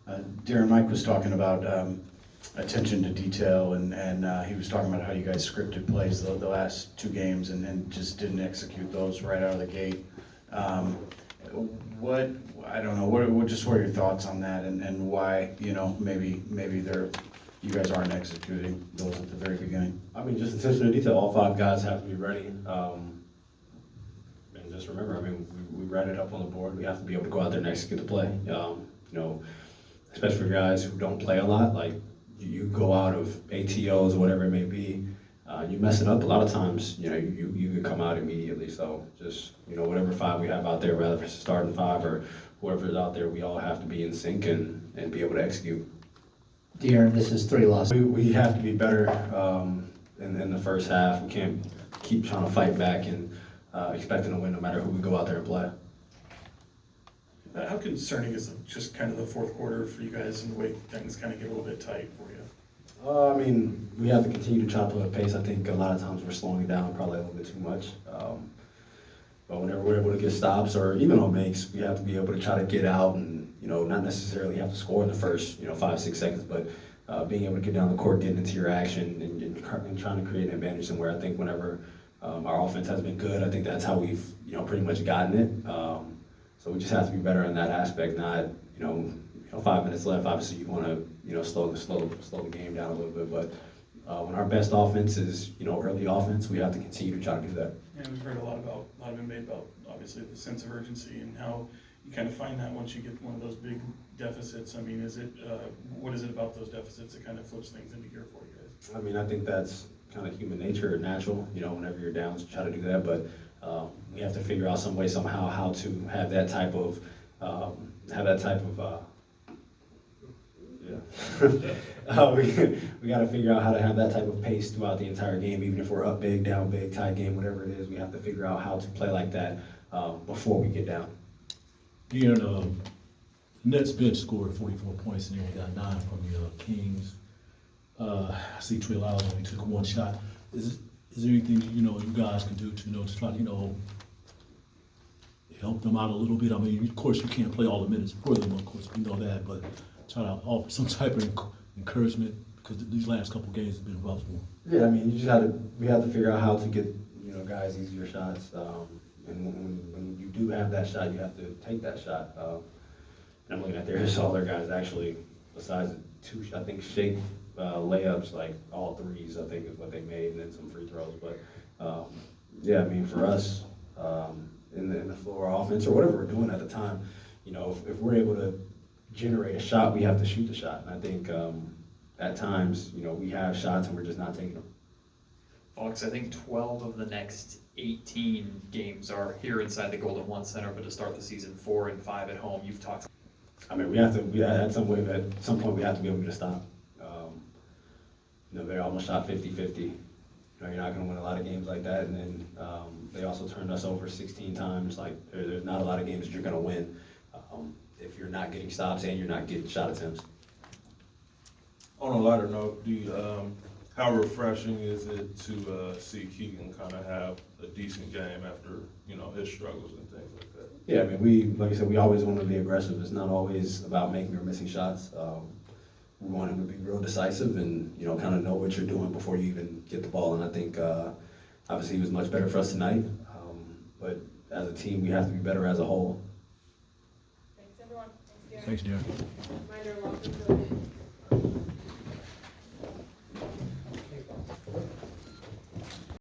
DeAaron, Mike was talking about attention to detail, and he was talking about how you guys scripted plays the last two games and just didn't execute those right out of the gate. I don't know, what are your thoughts on that, and why, maybe you guys aren't executing those at the very beginning? I mean, just attention to detail. All five guys have to be ready. And just remember, we read it up on the board. We have to be able to go out there and execute the play. Especially for guys who don't play a lot, like you go out of ATOs or whatever it may be, you mess it up a lot of times, you could come out immediately. So just, whatever five we have out there, whether it's starting five or whoever's out there, we all have to be in sync and be able to execute. DeAaron, this is 3 losses. We have to be better in the first half. We can't keep trying to fight back and expecting to win no matter who we go out there and play. How concerning is just kind of the fourth quarter for you guys and the way things kind of get a little bit tight for you? We have to continue to try to put a pace. I think a lot of times we're slowing it down probably a little bit too much. But whenever we're able to get stops or even on makes, we have to be able to try to get out and, not necessarily have to score in the first, 5-6 seconds, but being able to get down the court, getting into your action and trying to create an advantage somewhere. I think whenever our offense has been good, I think that's how we've, pretty much gotten it. So we just have to be better in that aspect, not, 5 minutes left. Obviously you want to, slow the game down a little bit, but when our best offense is, early offense, we have to continue to try to do that. And we've heard a lot been made about, obviously, the sense of urgency and how you kind of find that once you get one of those big deficits. I mean, what is it about those deficits that kind of flips things into gear for you guys? I think that's kind of human nature, natural, whenever you're down, try to do that, but we have to figure out some way, somehow, how to have that type of, we got to figure out how to have that type of pace throughout the entire game, even if we're up big, down big, tie game, whatever it is. We have to figure out how to play like that before we get down. DeAaron, the Nets bench scored 44 points and you only got 9 from the Kings. I see Trey Lyles only took 1 shot. Is there anything you guys can do to try to help them out a little bit? I mean, of course you can't play all the minutes for them, of course we know that, but try to offer some type of encouragement because these last couple games have been rough for them. Yeah, we have to figure out how to get guys easier shots. And when you do have that shot, you have to take that shot. And I'm looking at all their guys actually, besides the 2, I think, shake layups, like all 3s, I think is what they made, and then some free throws. But for us, in the floor offense or whatever we're doing at the time, if we're able to generate a shot, we have to shoot the shot. And I think at times, we have shots and we're just not taking them. Alex, I think 12 of the next 18 games are here inside the Golden One Center, but to start the season 4 and 5 at home, you've talked. At some point we have to be able to stop. They almost shot 50-50. You're not going to win a lot of games like that. And then they also turned us over 16 times. Like there's not a lot of games that you're going to win if you're not getting stops and you're not getting shot attempts. On a lighter note, how refreshing is it to see Keegan kind of have a decent game after his struggles and things like that? Yeah, like I said, we always want to be aggressive. It's not always about making or missing shots. We want him to be real decisive and kind of know what you're doing before you even get the ball. And I think obviously he was much better for us tonight. But as a team, we have to be better as a whole. Thanks, everyone. Thanks, DeAaron. Reminder,